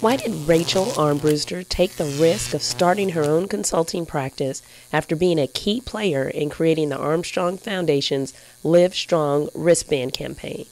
Why did Rachel Armbruster take the risk of starting her own consulting practice after being a key player in creating the Armstrong Foundation's LIVESTRONG wristband campaign?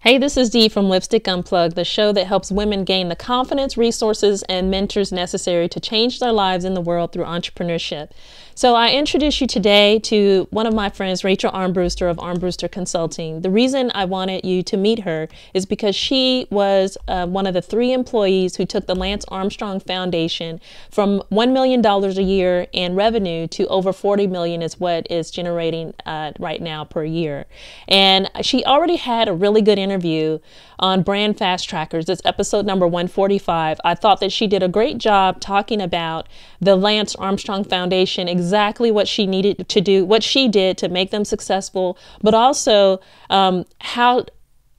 Hey, this is Dee from Lipstick Unplugged, the show that helps women gain the confidence, resources, and mentors necessary to change their lives in the world through entrepreneurship. So I introduce you today to one of my friends, Rachel Armbruster of Armbruster Consulting. The reason I wanted you to meet her is because she was one of the 3 employees who took the Lance Armstrong Foundation from $1 million a year in revenue to over $40 million is what is generating right now per year. And she already had a really good interview on Brand Fast Trackers. It's episode number 145. I thought that she did a great job talking about the Lance Armstrong Foundation, exactly what she needed to do, what she did to make them successful, but also how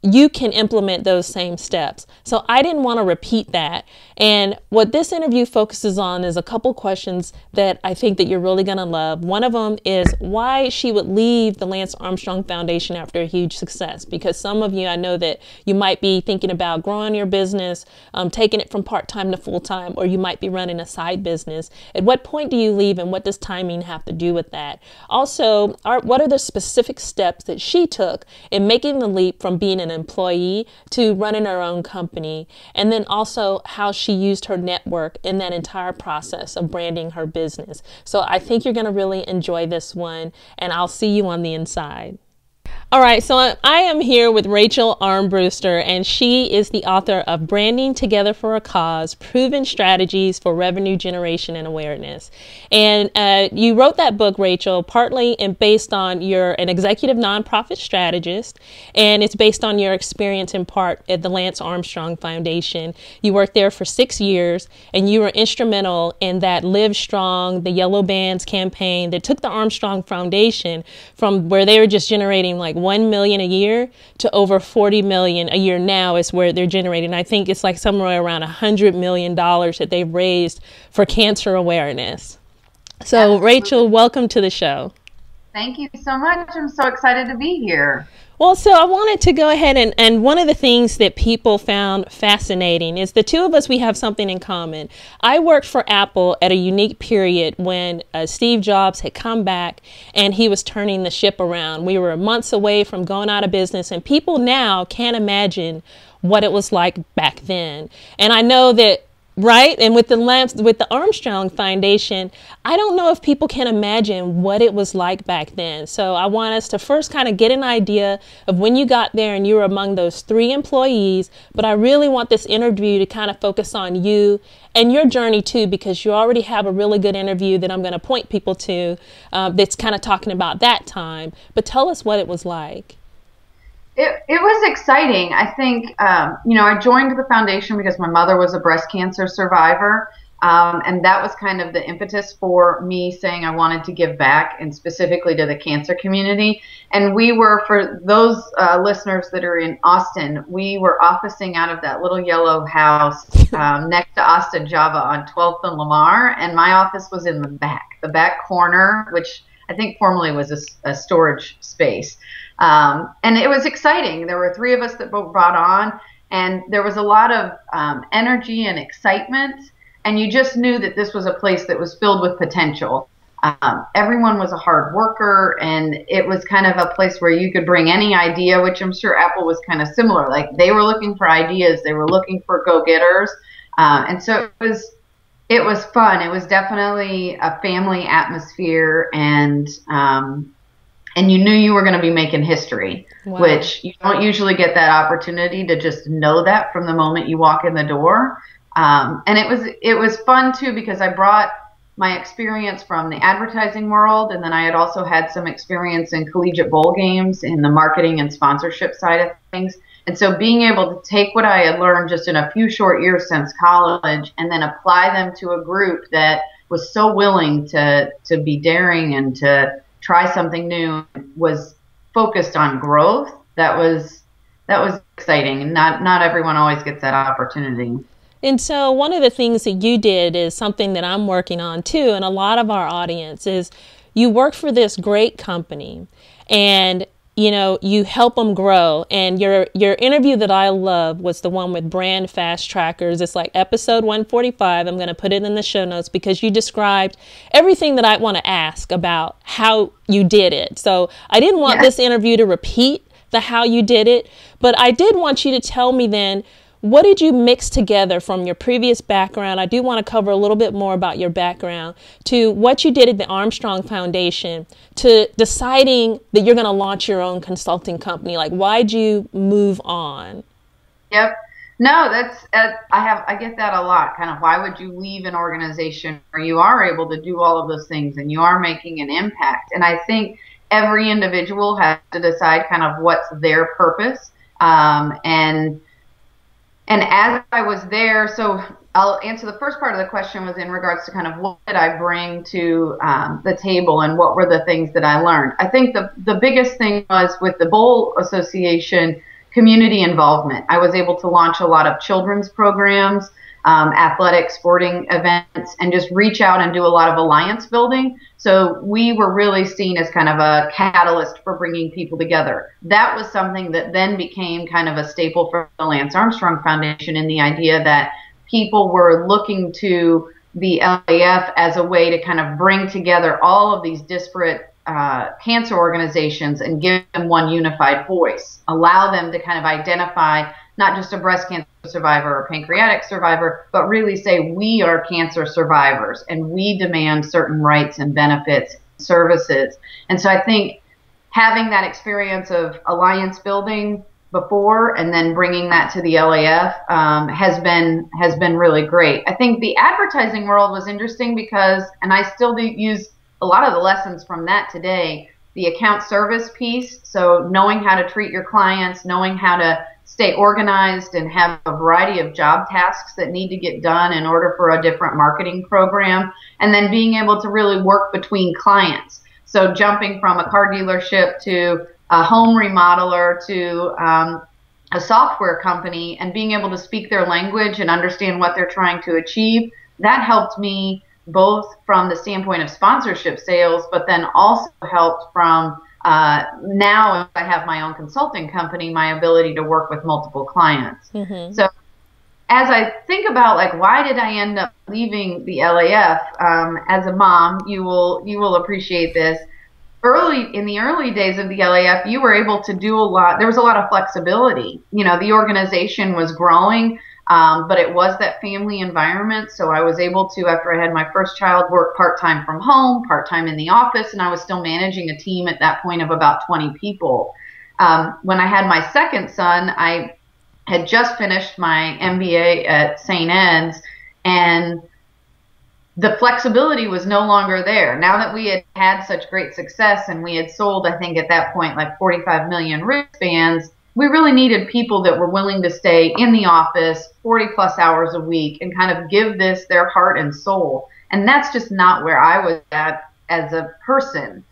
you can implement those same steps. So I didn't want to repeat that. And what this interview focuses on is a couple questions that I think that you're really going to love. One of them is why she would leave the Lance Armstrong Foundation after a huge success. Because some of you, I know that you might be thinking about growing your business, taking it from part-time to full-time, or you might be running a side business. At what point do you leave, and what does timing have to do with that? Also, what are the specific steps that she took in making the leap from being an employee to running her own company, and then also how she used her network in that entire process of branding her business. So I think you're going to really enjoy this one, and I'll see you on the inside. All right, so I am here with Rachel Armbruster, and she is the author of Branding Together for a Cause, Proven Strategies for Revenue Generation and Awareness. And you wrote that book, Rachel, partly based on you're an executive nonprofit strategist, and it's based on your experience in part at the Lance Armstrong Foundation. You worked there for 6 years, and you were instrumental in that LiveStrong, the Yellow Bands campaign that took the Armstrong Foundation from where they were just generating like $1 million a year to over $40 million a year now is where they're generating. I think it's like somewhere around $100 million that they've raised for cancer awareness. So absolutely. Rachel, welcome to the show. Thank you so much. I'm so excited to be here. Well, so I wanted to go ahead and one of the things that people found fascinating is the two of us, we have something in common. I worked for Apple at a unique period when Steve Jobs had come back and he was turning the ship around. We were months away from going out of business, and people now can't imagine what it was like back then. And I know that, right? And with the Armstrong Foundation, I don't know if people can imagine what it was like back then. So I want us to first kind of get an idea of when you got there and you were among those 3 employees. But I really want this interview to kind of focus on you and your journey too, because you already have a really good interview that I'm going to point people to that's kind of talking about that time. But tell us what it was like. It was exciting. I think, you know, I joined the foundation because my mother was a breast cancer survivor, and that was kind of the impetus for me saying I wanted to give back, and specifically to the cancer community. And we were, for those listeners that are in Austin, we were officing out of that little yellow house next to Austin Java on 12th and Lamar, and my office was in the back corner, which I think formerly was a storage space. And it was exciting. There were 3 of us that both brought on, and there was a lot of energy and excitement, and you just knew that this was a place that was filled with potential. Everyone was a hard worker, and it was kind of a place where you could bring any idea, which I'm sure Apple was kind of similar. Like, they were looking for ideas. They were looking for go-getters. And so it was fun. It was definitely a family atmosphere, and you knew you were going to be making history. Wow. Which you don't usually get that opportunity to just know that from the moment you walk in the door. And it was fun too, because I brought my experience from the advertising world, and then I had also had some experience in collegiate bowl games in the marketing and sponsorship side of things. And so being able to take what I had learned just in a few short years since college and then apply them to a group that was so willing to be daring and to try something new, was focused on growth. That was exciting, and not everyone always gets that opportunity. And so one of the things that you did is something that I'm working on too, and a lot of our audience is you work for this great company and you help them grow. And your interview that I love was the one with Brand Fast Trackers. It's like episode 145. I'm going to put it in the show notes because you described everything that I want to ask about how you did it. So I didn't want this interview to repeat the how you did it, but I did want you to tell me then, what did you mix together from your previous background? I do want to cover a little bit more about your background to what you did at the Armstrong Foundation to deciding that you're going to launch your own consulting company. Like, why'd you move on? Yep. No, that's I get that a lot. Kind of, why would you leave an organization where you are able to do all of those things and you are making an impact? And I think every individual has to decide kind of what's their purpose. And as I was there, so I'll answer the first part of the question was in regards to kind of what did I bring to the table and what were the things that I learned. I think the biggest thing was with the Bowl Association, community involvement. I was able to launch a lot of children's programs, athletic, sporting events, and just reach out and do a lot of alliance building. So we were really seen as kind of a catalyst for bringing people together. That was something that then became kind of a staple for the Lance Armstrong Foundation, in the idea that people were looking to the LAF as a way to kind of bring together all of these disparate cancer organizations and give them one unified voice, allow them to kind of identify not just a breast cancer survivor or pancreatic survivor, but really say we are cancer survivors and we demand certain rights and benefits, services. And so I think having that experience of alliance building before and then bringing that to the LAF has been really great. I think the advertising world was interesting because, and I still do use a lot of the lessons from that today, the account service piece. So knowing how to treat your clients, knowing how to stay organized and have a variety of job tasks that need to get done in order for a different marketing program, and then being able to really work between clients. So jumping from a car dealership to a home remodeler to a software company and being able to speak their language and understand what they're trying to achieve, that helped me both from the standpoint of sponsorship sales, but then also helped from now if I have my own consulting company, my ability to work with multiple clients. Mm-hmm. So as I think about like why did I end up leaving the LAF, as a mom, you will appreciate this. In the early days of the LAF, you were able to do a lot. There was a lot of flexibility. You know, the organization was growing, but it was that family environment. So I was able to, after I had my first child, work part-time from home, part-time in the office, and I was still managing a team at that point of about 20 people. When I had my second son, I had just finished my MBA at St. Anne's, and the flexibility was no longer there. Now that we had had such great success and we had sold, I think at that point, like 45 million wristbands, we really needed people that were willing to stay in the office 40 plus hours a week and kind of give this their heart and soul. And that's just not where I was at as a person,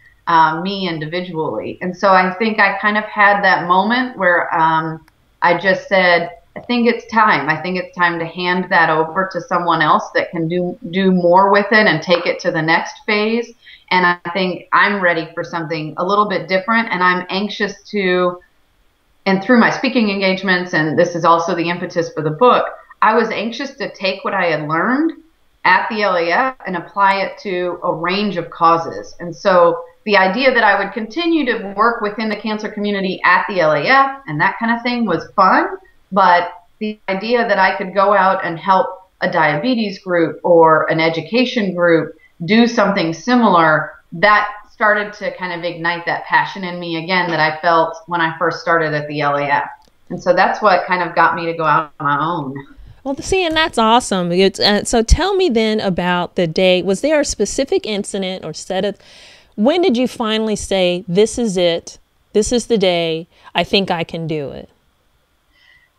me individually. And so I think I kind of had that moment where I just said, I think it's time. I think it's time to hand that over to someone else that can do more with it and take it to the next phase. And I think I'm ready for something a little bit different, and I'm anxious to, and through my speaking engagements, and this is also the impetus for the book, I was anxious to take what I had learned at the LAF and apply it to a range of causes. And so the idea that I would continue to work within the cancer community at the LAF and that kind of thing was fun. But the idea that I could go out and help a diabetes group or an education group do something similar, that started to kind of ignite that passion in me again that I felt when I first started at the LAF. And so that's what kind of got me to go out on my own. Well, see, and that's awesome. So tell me then about the day. Was there a specific incident or set of, when did you finally say, this is it, this is the day, I think I can do it?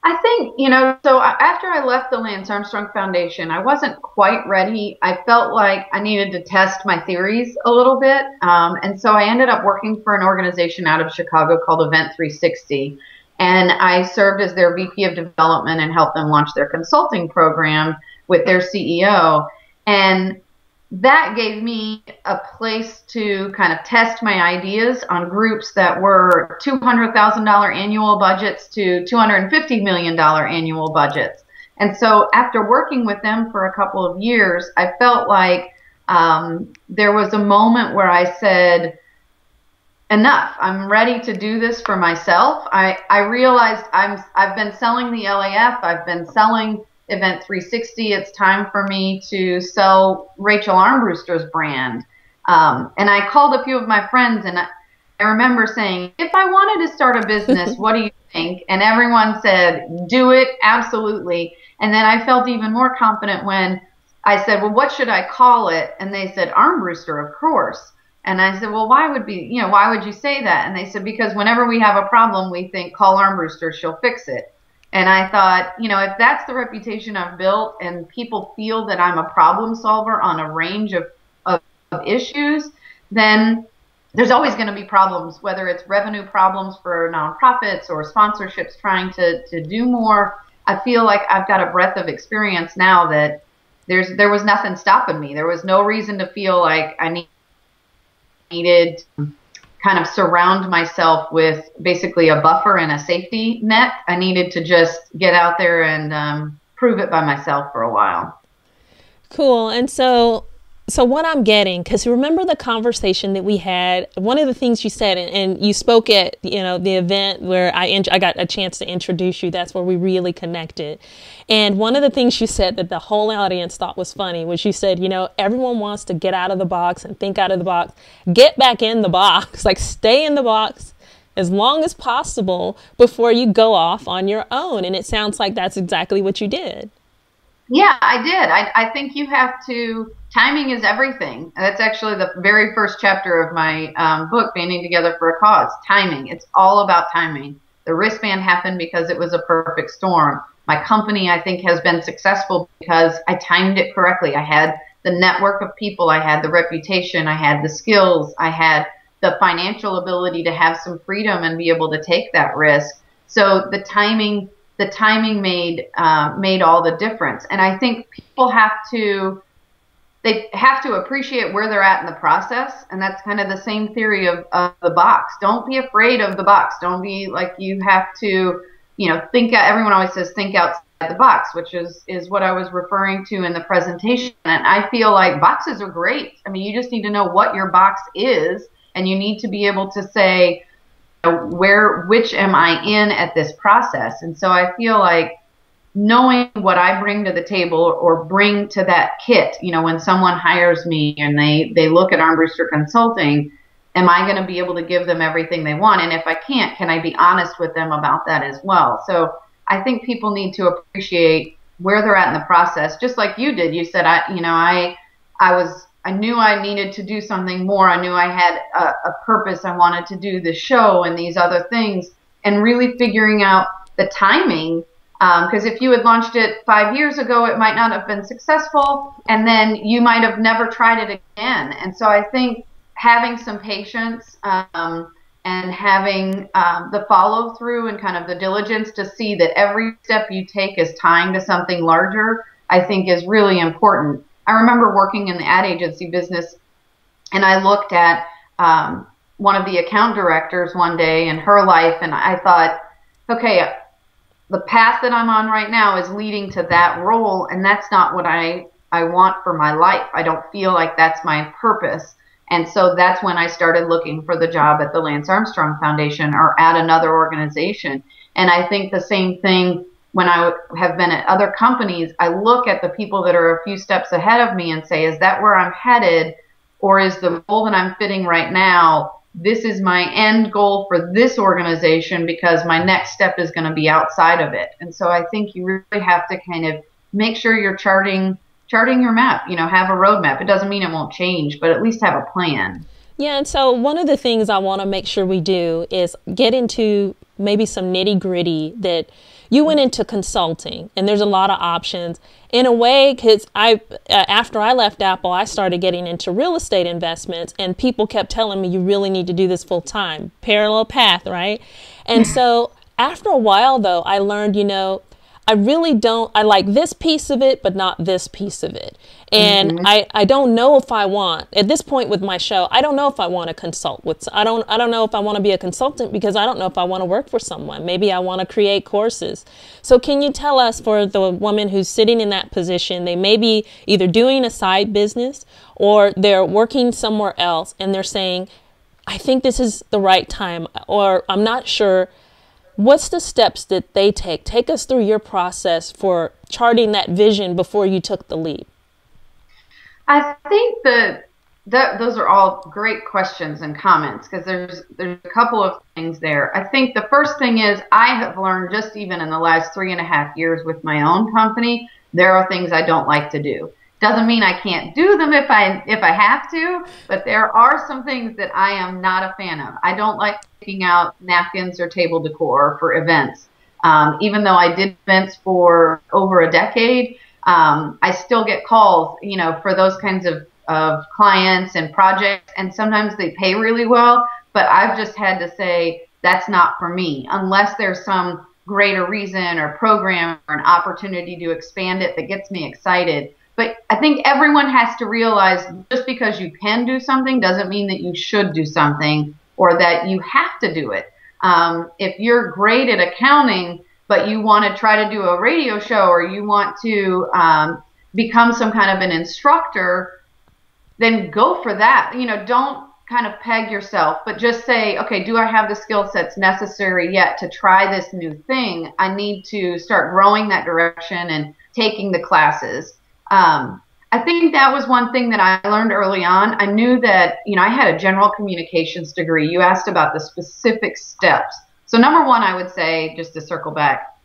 I think, so after I left the Lance Armstrong Foundation, I wasn't quite ready. I felt like I needed to test my theories a little bit. And so I ended up working for an organization out of Chicago called Event 360. And I served as their VP of development and helped them launch their consulting program with their CEO. And that gave me a place to kind of test my ideas on groups that were $200,000 annual budgets to $250 million annual budgets. And so after working with them for a couple of years, I felt like there was a moment where I said, enough, I'm ready to do this for myself. I realized I've been selling the LAF, I've been selling Event 360. It's time for me to sell Rachel Armbruster's brand. And I called a few of my friends, and I remember saying, if I wanted to start a business, what do you think? And everyone said, do it, absolutely. And then I felt even more confident when I said, well, what should I call it? And they said, Armbruster, of course. And I said, well, why would you say that? And they said, because whenever we have a problem, we think, call Armbruster, she'll fix it. And I thought, if that's the reputation I've built and people feel that I'm a problem solver on a range of issues, then there's always going to be problems, whether it's revenue problems for nonprofits or sponsorships trying to do more. I feel like I've got a breadth of experience now that there was nothing stopping me. There was no reason to feel like I needed to kind of surround myself with basically a buffer and a safety net. I needed to just get out there and prove it by myself for a while. Cool. And so what I'm getting, because remember the conversation that we had, one of the things you said, and you spoke at, the event where I got a chance to introduce you. That's where we really connected. And one of the things you said that the whole audience thought was funny was you said, everyone wants to get out of the box and think out of the box, get back in the box, like stay in the box as long as possible before you go off on your own. And it sounds like that's exactly what you did. Yeah, I did. I think you have to, timing is everything. That's actually the very first chapter of my book, Banding Together for a Cause. Timing. It's all about timing. The wristband happened because it was a perfect storm. My company, I think, has been successful because I timed it correctly. I had the network of people. I had the reputation. I had the skills. I had the financial ability to have some freedom and be able to take that risk. So the timing made all the difference. And I think people have to appreciate where they're at in the process. And that's kind of the same theory of the box. Don't be afraid of the box. Don't be like you have to, think out. Everyone always says think outside the box, which is what I was referring to in the presentation. And I feel like boxes are great. I mean, you just need to know what your box is, and you need to be able to say, which am I in at this process? And so I feel like knowing what I bring to the table or bring to that kit, when someone hires me and they look at Armbruster Consulting, am I going to be able to give them everything they want? And if I can't, can I be honest with them about that as well? So I think people need to appreciate where they're at in the process, just like you did. You said, I knew I needed to do something more. I knew I had a purpose. I wanted to do the show and these other things, and really figuring out the timing. Because if you had launched it 5 years ago, it might not have been successful, and then you might have never tried it again. And so I think having some patience and having the follow through and kind of the diligence to see that every step you take is tying to something larger, I think is really important. I remember working in the ad agency business, and I looked at one of the account directors one day in her life, and I thought, okay, the path that I'm on right now is leading to that role, and that's not what I want for my life. I don't feel like that's my purpose. And so that's when I started looking for the job at the Lance Armstrong Foundation or at another organization. And I think the same thing when I have been at other companies. I look at the people that are a few steps ahead of me and say, is that where I'm headed? Or is the role that I'm fitting right now, this is my end goal for this organization because my next step is going to be outside of it. And so I think you really have to kind of make sure you're charting your map, have a roadmap. It doesn't mean it won't change, but at least have a plan. Yeah, and so one of the things I want to make sure we do is get into maybe some nitty gritty that you went into consulting, and there's a lot of options. In a way, because after I left Apple, I started getting into real estate investments, and people kept telling me, you really need to do this full time. Parallel path, right? And so After a while, though, I learned, I really don't, I like this piece of it, but not this piece of it. And I don't know if I want, at this point with my show, I don't know if I want to consult with, I don't know if I want to be a consultant, because I don't know if I want to work for someone. Maybe I want to create courses. So can you tell us, for the woman who's sitting in that position, they may be either doing a side business or they're working somewhere else and they're saying, I think this is the right time, or I'm not sure. What's the steps that they take? Take us through your process for charting that vision before you took the leap. I think that those are all great questions and comments, because there's a couple of things there. I think the first thing is, I have learned just even in the last 3.5 years with my own company, there are things I don't like to do. Doesn't mean I can't do them if I have to, but there are some things that I am not a fan of. I don't like picking out napkins or table decor for events. Even though I did events for over a decade, I still get calls, for those kinds of clients and projects, and sometimes they pay really well, but I've just had to say, that's not for me, unless there's some greater reason or program or an opportunity to expand it that gets me excited. But I think everyone has to realize, just because you can do something doesn't mean that you should do something or that you have to do it. If you're great at accounting, but you want to try to do a radio show, or you want to become some kind of an instructor, then go for that. Don't kind of peg yourself, but just say, okay, do I have the skill sets necessary yet to try this new thing? I need to start growing that direction and taking the classes. I think that was one thing that I learned early on. I knew that, I had a general communications degree. You asked about the specific steps. So number one, I would say, just to circle back,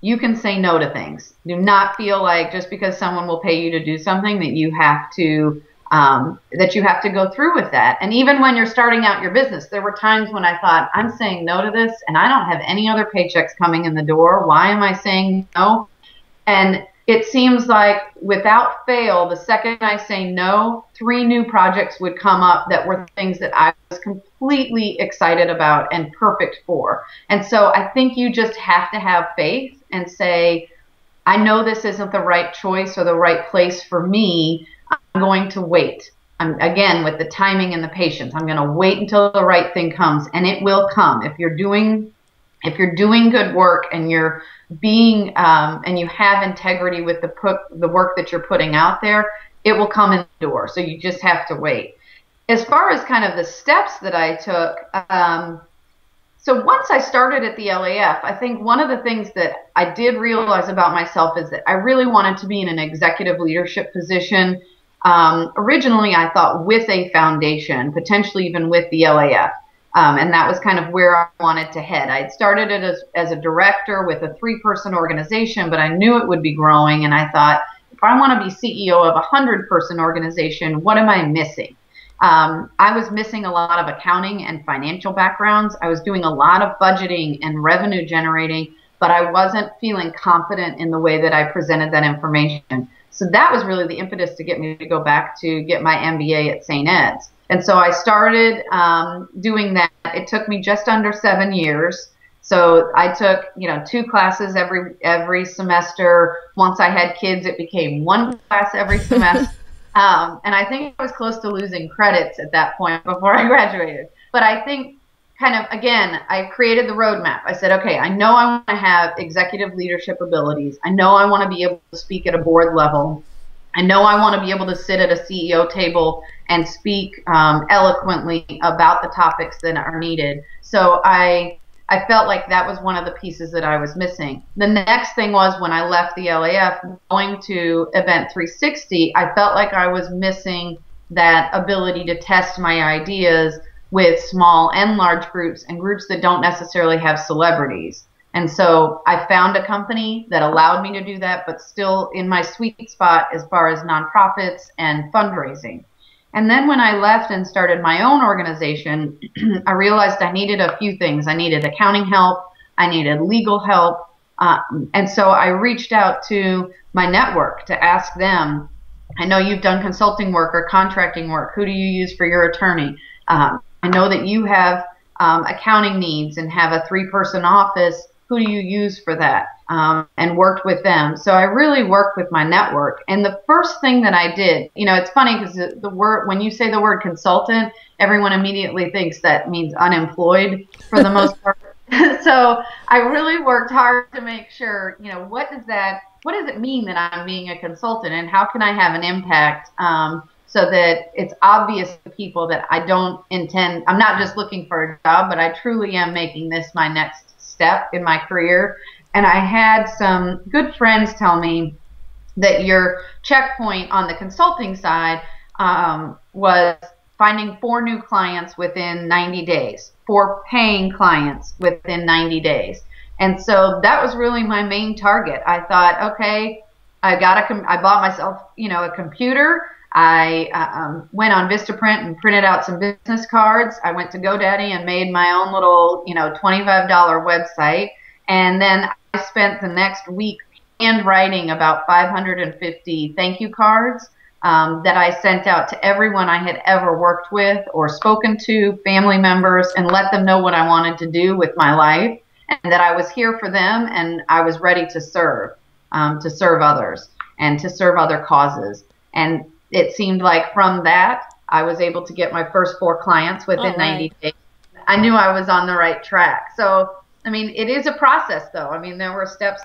you can say no to things. Do not feel like just because someone will pay you to do something that you have to go through with that. And even when you're starting out your business, there were times when I thought, I'm saying no to this and I don't have any other paychecks coming in the door. Why am I saying no? And it seems like without fail, the second I say no, 3 new projects would come up that were things that I was completely excited about and perfect for. And so I think you just have to have faith and say, I know this isn't the right choice or the right place for me. I'm going to wait. Again, with the timing and the patience, I'm going to wait until the right thing comes, and it will come. If you're doing good work and you're being and you have integrity with the work that you're putting out there, it will come in the door. So you just have to wait. As far as kind of the steps that I took, so once I started at the LAF, I think one of the things that I did realize about myself is that I really wanted to be in an executive leadership position. Originally, I thought with a foundation, potentially even with the LAF. And that was kind of where I wanted to head. I had started it as a director with a 3-person organization, but I knew it would be growing. And I thought, if I want to be CEO of a 100-person organization, what am I missing? I was missing a lot of accounting and financial backgrounds. I was doing a lot of budgeting and revenue generating, but I wasn't feeling confident in the way that I presented that information. So that was really the impetus to get me to go back to get my MBA at St. Ed's. And so I started doing that. It took me just under 7 years. So I took, 2 classes every semester. Once I had kids, it became 1 class every semester. And I think I was close to losing credits at that point before I graduated. But I think again, I created the roadmap. I said, okay, I know I want to have executive leadership abilities. I know I want to be able to speak at a board level. I know I want to be able to sit at a CEO table and speak eloquently about the topics that are needed. So I felt like that was one of the pieces that I was missing. The next thing was, when I left the LAF, going to Event 360, I felt like I was missing that ability to test my ideas with small and large groups and groups that don't necessarily have celebrities. And so I found a company that allowed me to do that, but still in my sweet spot as far as nonprofits and fundraising. And then when I left and started my own organization, I realized I needed a few things. I needed accounting help. I needed legal help. And so I reached out to my network to ask them, I know you've done consulting work or contracting work. Who do you use for your attorney? I know that you have accounting needs and have a 3-person office. who do you use for that? And worked with them. So I really worked with my network. And the first thing that I did, you know, it's funny because the word, when you say the word consultant, everyone immediately thinks that means unemployed for the most part. So I really worked hard to make sure, you know, what does it mean that I'm being a consultant, and how can I have an impact so that it's obvious to people that I'm not just looking for a job, but I truly am making this my next step in my career. And I had some good friends tell me that your checkpoint on the consulting side was finding 4 new clients within 90 days, 4 paying clients within 90 days. And so that was really my main target. I thought, okay, I bought myself, you know, a computer. I went on Vistaprint and printed out some business cards. I went to GoDaddy and made my own little, you know, $25 website. And then I spent the next week handwriting about 550 thank you cards that I sent out to everyone I had ever worked with or spoken to, family members, and let them know what I wanted to do with my life, and that I was here for them and I was ready to serve others and to serve other causes. And it seemed like from that, I was able to get my first 4 clients within 90 days. I knew I was on the right track. So, I mean, it is a process, though. I mean, there were steps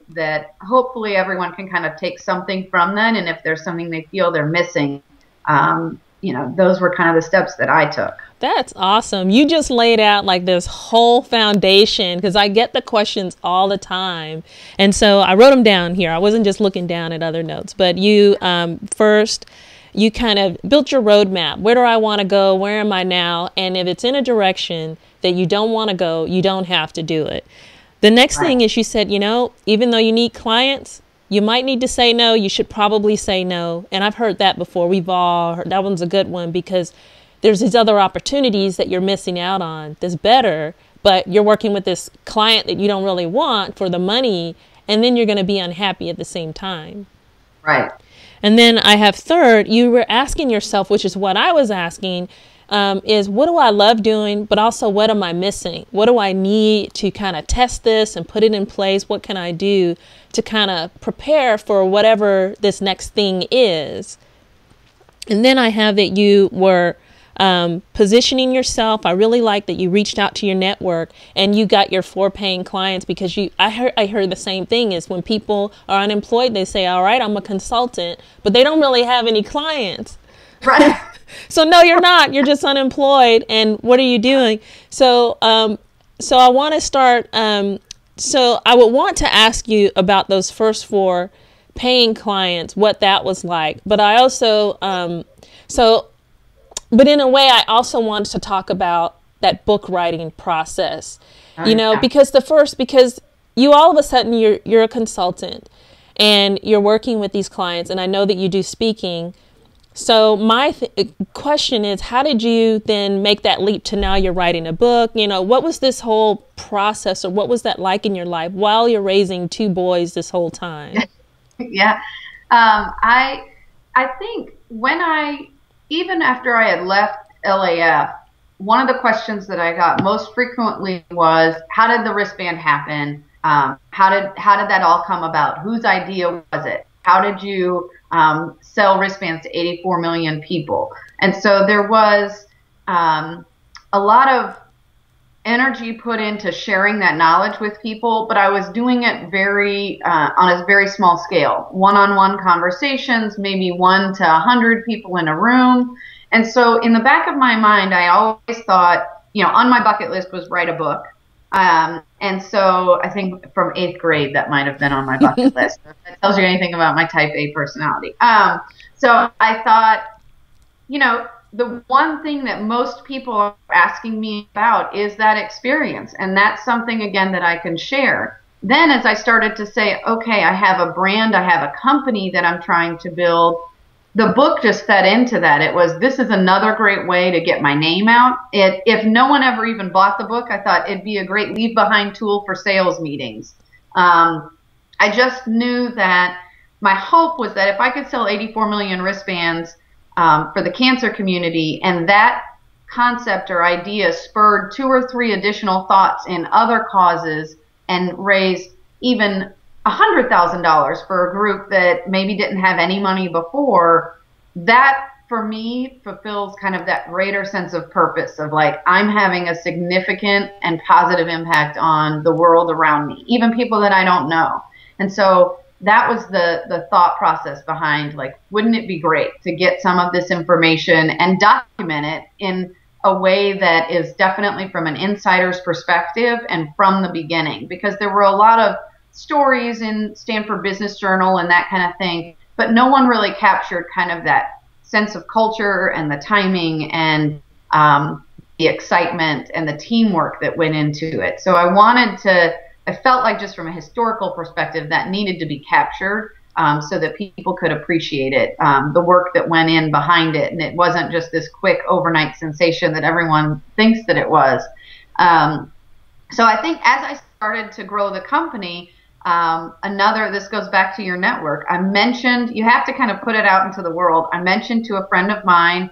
that hopefully everyone can kind of take something from that. And if there's something they feel they're missing, you know, those were kind of the steps that I took. That's awesome. You just laid out like this whole foundation, because I get the questions all the time. And so I wrote them down here. I wasn't just looking down at other notes, but you first, you kind of built your roadmap. Where do I want to go? Where am I now? And if it's in a direction that you don't want to go, you don't have to do it. The next thing is you said, you know, even though you need clients, you might need to say no. You should probably say no. And I've heard that before. We've all heard that. One's a good one, because there's these other opportunities that you're missing out on that's better, but you're working with this client that you don't really want for the money, and then you're going to be unhappy at the same time. Right. And then I have third, you were asking yourself, which is what I was asking, is what do I love doing, but also what am I missing? What do I need to kind of test this and put it in place? What can I do to kind of prepare for whatever this next thing is? And then I have that you were positioning yourself. I really like that you reached out to your network and you got your 4 paying clients, because I heard the same thing is when people are unemployed, they say, all right, I'm a consultant, but they don't really have any clients. Right. So no, you're not. You're just unemployed. And what are you doing? So so I want to start. So I would want to ask you about those first 4 paying clients, what that was like. But I also but in a way, I also wanted to talk about that book writing process, you know, because because you all of a sudden you're a consultant and you're working with these clients, and I know that you do speaking. So my question is, how did you then make that leap to now you're writing a book? You know, what was this whole process, or what was that like in your life while you're raising 2 boys this whole time? Yeah. I think even after I had left LAF, one of the questions that I got most frequently was, how did the wristband happen? How did that all come about? Whose idea was it? How did you sell wristbands to 84 million people? And so there was a lot of energy put into sharing that knowledge with people, but I was doing it on a very small scale, one-on-one conversations, maybe 1 to 100 people in a room. And so in the back of my mind, I always thought, you know, on my bucket list was write a book. And so I think from 8th grade, that might have been on my bucket list. If that tells you anything about my type A personality. So I thought, you know, the one thing that most people are asking me about is that experience. And that's something, again, that I can share. Then as I started to say, okay, I have a brand, I have a company that I'm trying to build, the book just fed into that. It was, this is another great way to get my name out. If no one ever even bought the book, I thought it'd be a great leave behind tool for sales meetings. I just knew that my hope was that if I could sell 84 million wristbands for the cancer community, and that concept or idea spurred 2 or 3 additional thoughts in other causes, and raise even $100,000 for a group that maybe didn't have any money before, that for me fulfills kind of that greater sense of purpose of like, I'm having a significant and positive impact on the world around me, even people that I don't know. And so that was the thought process behind, like, wouldn't it be great to get some of this information and document it in a way that is definitely from an insider's perspective and from the beginning, because there were a lot of stories in Stanford Business Journal and that kind of thing, but no one really captured kind of that sense of culture and the timing and the excitement and the teamwork that went into it. So I felt like just from a historical perspective that needed to be captured so that people could appreciate it, the work that went in behind it, and it wasn't just this quick overnight sensation that everyone thinks that it was. So I think as I started to grow the company, this goes back to your network. I mentioned, you have to kind of put it out into the world. I mentioned to a friend of mine,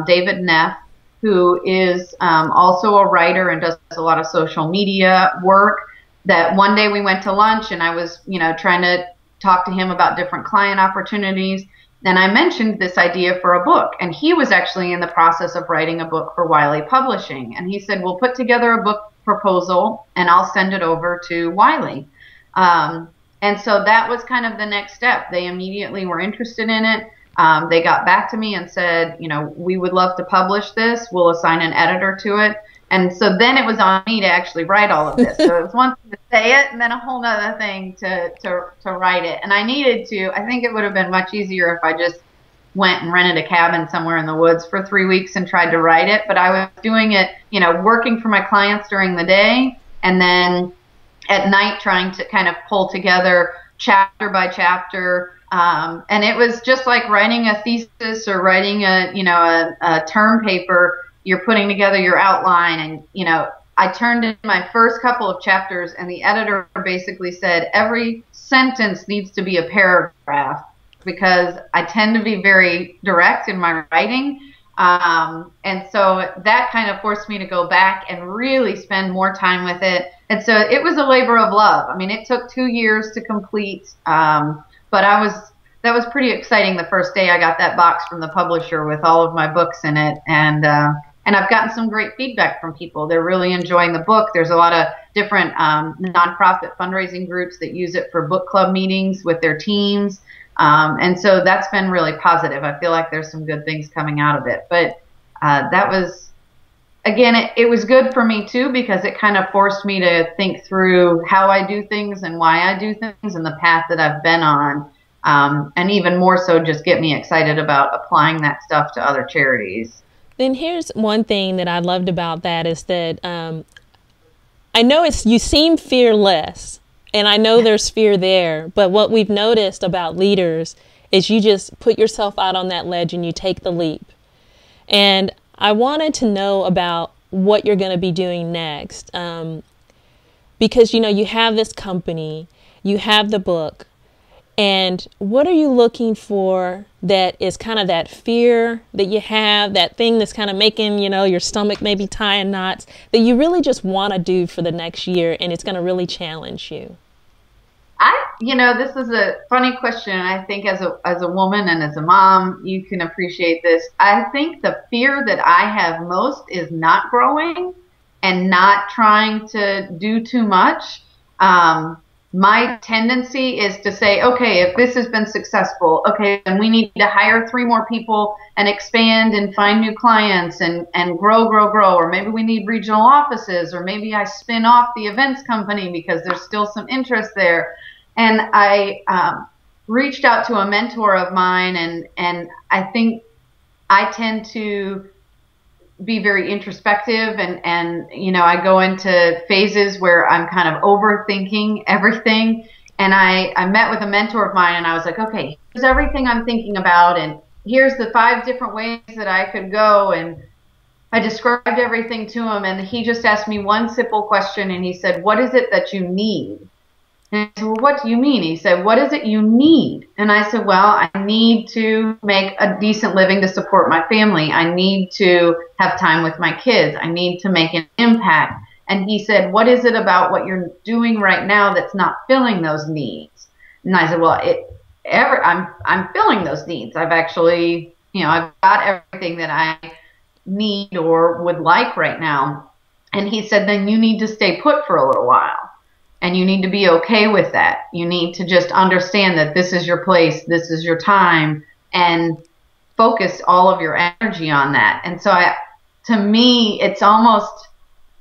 David Neff, who is also a writer and does a lot of social media work, that one day we went to lunch and I was, trying to talk to him about different client opportunities. And I mentioned this idea for a book, and he was actually in the process of writing a book for Wiley Publishing. And he said, we'll put together a book proposal and I'll send it over to Wiley. And so that was kind of the next step. They immediately were interested in it. They got back to me and said, we would love to publish this. We'll assign an editor to it. And so then it was on me to actually write all of this. So it was one thing to say it and then a whole other thing to write it. And I think it would have been much easier if I just went and rented a cabin somewhere in the woods for 3 weeks and tried to write it. But I was doing it, working for my clients during the day, and then at night trying to kind of pull together chapter by chapter. And it was just like writing a thesis or writing a term paper. You're putting together your outline, and I turned in my first couple of chapters, and the editor basically said every sentence needs to be a paragraph, because I tend to be very direct in my writing. And so that kind of forced me to go back and really spend more time with it. And so it was a labor of love. I mean, it took 2 years to complete, but that was pretty exciting the first day I got that box from the publisher with all of my books in it. And I've gotten some great feedback from people. They're really enjoying the book. There's a lot of different nonprofit fundraising groups that use it for book club meetings with their teams. And so that's been really positive. I feel like there's some good things coming out of it. But that was, again, it was good for me too, because it kind of forced me to think through how I do things and why I do things and the path that I've been on. And even more so just get me excited about applying that stuff to other charities. Then here's one thing that I loved about that is that I know you seem fearless, and I know there's fear there, but what we've noticed about leaders is you just put yourself out on that ledge and you take the leap. And I wanted to know about what you're going to be doing next, because, you have this company, you have the book, and what are you looking for that is kind of that fear that you have, that thing that's kind of making, your stomach maybe tying knots, that you really just want to do for the next year, and it's going to really challenge you? This is a funny question. I think as a woman and as a mom, you can appreciate this. I think the fear that I have most is not growing and not trying to do too much. My tendency is to say, okay, if this has been successful, okay, then we need to hire 3 more people and expand and find new clients and grow. Or maybe we need regional offices, or maybe I spin off the events company because there's still some interest there. And I reached out to a mentor of mine, and I think I tend to be very introspective, and I go into phases where I'm kind of overthinking everything. And I met with a mentor of mine, and I was like, okay, here's everything I'm thinking about, and here's the 5 different ways that I could go. And I described everything to him, and he just asked me one simple question, and he said, what is it that you need? And I said, well, what do you mean? He said, what is it you need? And I said, well, I need to make a decent living to support my family. I need to have time with my kids. I need to make an impact. And he said, what is it about what you're doing right now that's not filling those needs? And I said, well, I'm filling those needs. I've actually, I've got everything that I need or would like right now. And he said, then you need to stay put for a little while. And you need to be okay with that. You need to just understand that this is your place, this is your time, and focus all of your energy on that. And so to me, it's almost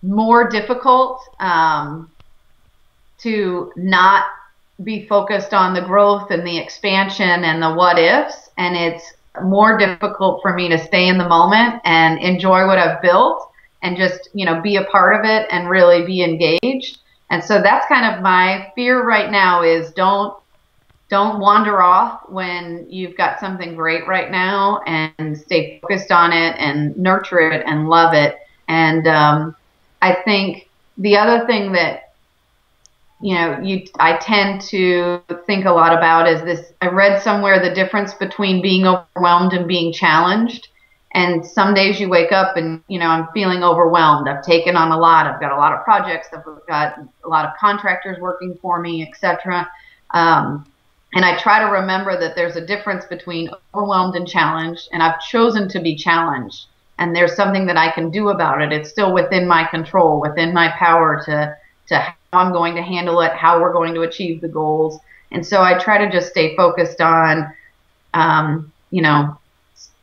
more difficult to not be focused on the growth and the expansion and the what ifs. And it's more difficult for me to stay in the moment and enjoy what I've built and just, be a part of it and really be engaged. And so that's kind of my fear right now is don't wander off when you've got something great right now, and stay focused on it and nurture it and love it. And I think the other thing that I tend to think a lot about is this. I read somewhere the difference between being overwhelmed and being challenged. And some days you wake up and, I'm feeling overwhelmed. I've taken on a lot. I've got a lot of projects. I've got a lot of contractors working for me, etc. And I try to remember that there's a difference between overwhelmed and challenged. And I've chosen to be challenged. And there's something that I can do about it. It's still within my control, within my power to how I'm going to handle it, how we're going to achieve the goals. And so I try to just stay focused on,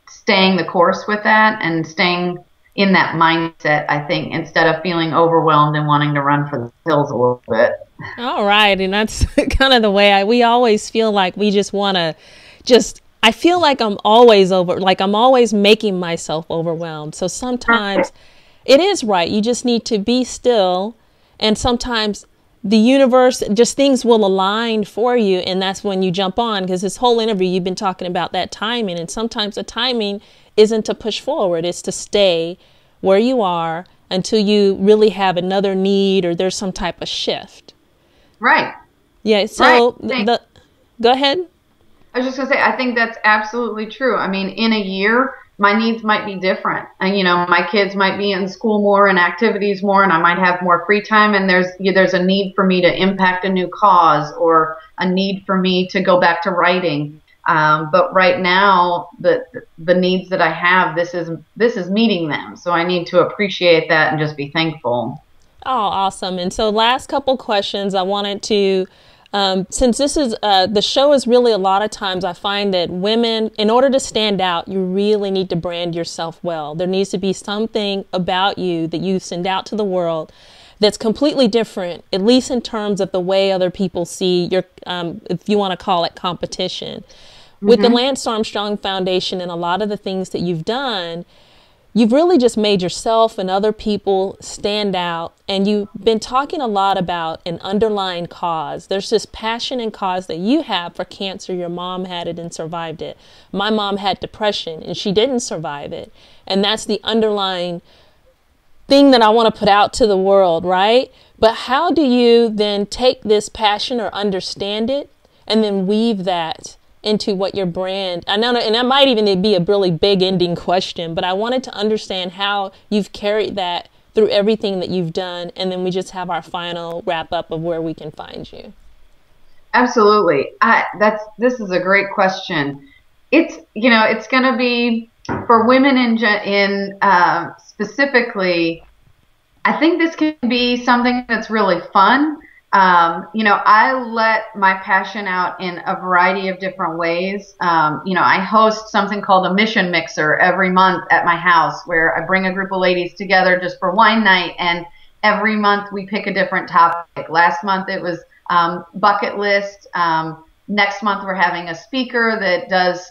staying the course with that and staying in that mindset, I think, instead of feeling overwhelmed and wanting to run for the hills a little bit. All right. And that's kind of the way we always feel like we just want to I feel like I'm always making myself overwhelmed. So sometimes it is right. You just need to be still. And sometimes the universe, just things will align for you. And that's when you jump on, because this whole interview, you've been talking about that timing. And sometimes the timing isn't to push forward. It's to stay where you are until you really have another need or there's some type of shift. Right. Yeah. So right. Go ahead. I was just going to say, I think that's absolutely true. I mean, in a year, my needs might be different. And, my kids might be in school more and activities more, and I might have more free time. And there's a need for me to impact a new cause or a need for me to go back to writing. But right now, the needs that I have, this is meeting them. So I need to appreciate that and just be thankful. Oh, awesome. And so last couple questions I wanted to since this is the show is really a lot of times I find that women, in order to stand out, you really need to brand yourself well. There needs to be something about you that you send out to the world that's completely different, at least in terms of the way other people see your, if you want to call it competition. Mm-hmm. With the Lance Armstrong Foundation and a lot of the things that you've done, you've really just made yourself and other people stand out, and you've been talking a lot about an underlying cause. There's this passion and cause that you have for cancer. Your mom had it and survived it. My mom had depression and she didn't survive it. And that's the underlying thing that I want to put out to the world, right? But how do you then take this passion or understand it and then weave that into what your brand, I know, and that might even be a really big ending question, but I wanted to understand how you've carried that through everything that you've done, and then we just have our final wrap up of where we can find you. Absolutely. This is a great question. It's going to be for women in specifically. I think this can be something that's really fun. I let my passion out in a variety of different ways. I host something called a mission mixer every month at my house, where I bring a group of ladies together just for wine night, and every month we pick a different topic. Last month it was bucket list. Next month we're having a speaker that does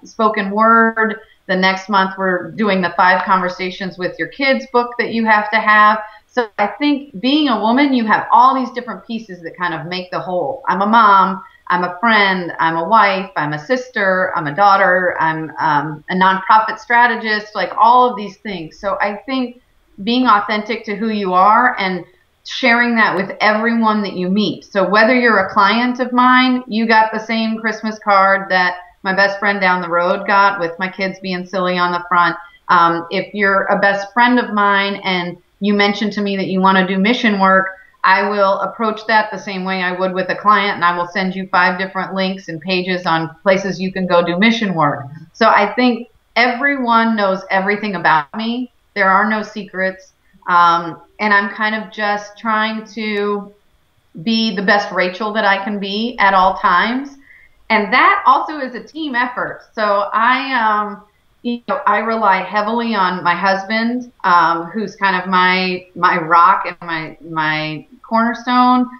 spoken word. The next month we're doing the 5 conversations with your kids book that you have to have. So I think being a woman, you have all these different pieces that kind of make the whole. I'm a mom, I'm a friend, I'm a wife, I'm a sister, I'm a daughter, I'm a nonprofit strategist, like all of these things. So I think being authentic to who you are and sharing that with everyone that you meet. So whether you're a client of mine, you got the same Christmas card that my best friend down the road got with my kids being silly on the front. If you're a best friend of mine and you mentioned to me that you want to do mission work, I will approach that the same way I would with a client, and I will send you 5 different links and pages on places you can go do mission work. So I think everyone knows everything about me. There are no secrets. And I'm kind of just trying to be the best Rachel that I can be at all times. And that also is a team effort. So I rely heavily on my husband, who's kind of my rock and my cornerstone.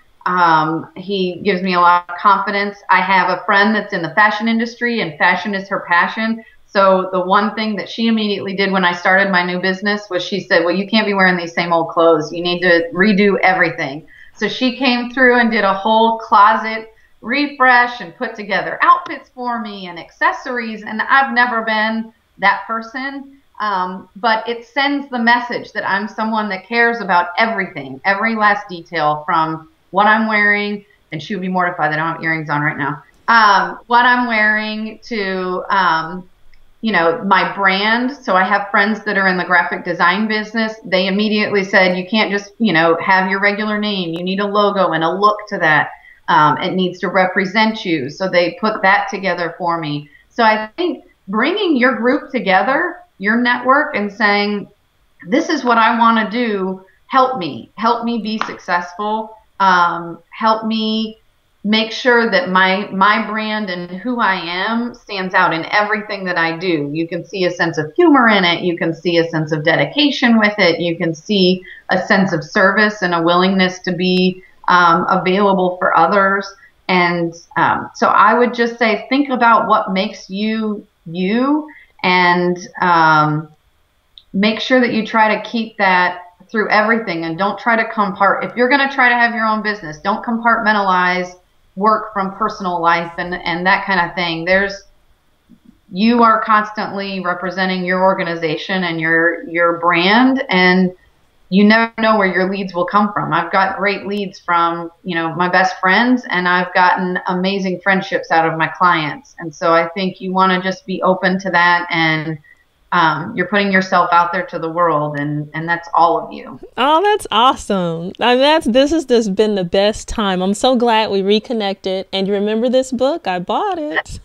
He gives me a lot of confidence. I have a friend that's in the fashion industry, and fashion is her passion. So the one thing that she immediately did when I started my new business was she said, well, you can't be wearing these same old clothes. You need to redo everything. So she came through and did a whole closet refresh and put together outfits for me and accessories. And I've never been that person. But it sends the message that I'm someone that cares about everything, every last detail, from what I'm wearing, and she would be mortified that I don't have earrings on right now, what I'm wearing to, my brand. So I have friends that are in the graphic design business. They immediately said, you can't just, have your regular name. You need a logo and a look to that. It needs to represent you. So they put that together for me. So I think bringing your group together, your network, and saying, this is what I want to do, help me be successful, help me make sure that my brand and who I am stands out in everything that I do. You can see a sense of humor in it. You can see a sense of dedication with it. You can see a sense of service and a willingness to be available for others. And so I would just say, think about what makes you you, and make sure that you try to keep that through everything, and don't try to if you're going to try to have your own business, don't compartmentalize work from personal life and that kind of thing. You are constantly representing your organization and your brand, and you never know where your leads will come from. I've got great leads from, my best friends, and I've gotten amazing friendships out of my clients. And so I think you want to just be open to that, and you're putting yourself out there to the world, and that's all of you. Oh, that's awesome. This has just been the best time. I'm so glad we reconnected. And you remember this book? I bought it.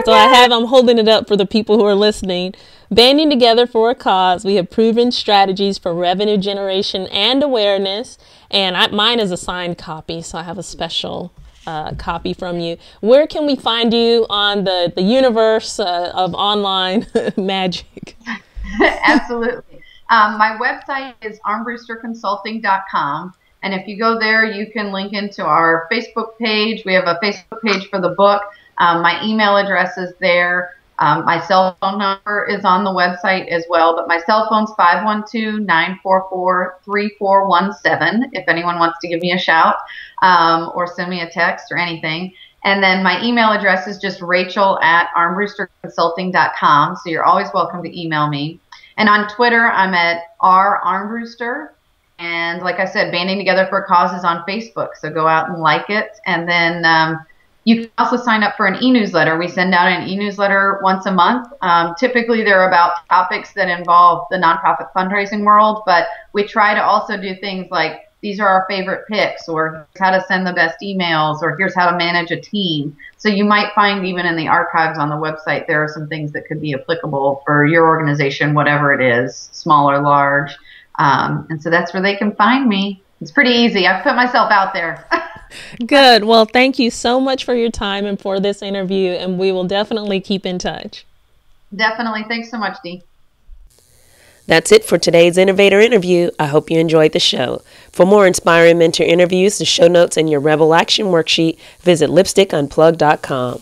So I'm holding it up for the people who are listening. Banding Together for a Cause. We have proven strategies for revenue generation and awareness. And mine is a signed copy, so I have a special copy from you. Where can we find you on the universe of online magic? Absolutely. My website is armbrusterconsulting.com. And if you go there, you can link into our Facebook page. We have a Facebook page for the book. My email address is there. My cell phone number is on the website as well, but my cell phone's 512-944-3417 if anyone wants to give me a shout, or send me a text or anything. And then my email address is just rachel@armbrusterconsulting.com, so you're always welcome to email me. And on Twitter, I'm at @Armbruster. And like I said, Banding Together for a Cause is on Facebook, so go out and like it. And then you can also sign up for an e-newsletter. We send out an e-newsletter once a month. Typically, they're about topics that involve the nonprofit fundraising world, but we try to also do things like, these are our favorite picks, or here's how to send the best emails, or here's how to manage a team. So you might find even in the archives on the website, there are some things that could be applicable for your organization, whatever it is, small or large. And so that's where they can find me. It's pretty easy. I've put myself out there. Good. Well, thank you so much for your time and for this interview, and we will definitely keep in touch. Definitely. Thanks so much, Dee. That's it for today's Innovator Interview. I hope you enjoyed the show. For more inspiring mentor interviews, the show notes, and your Rebel Action worksheet, visit lipstickunplug.com.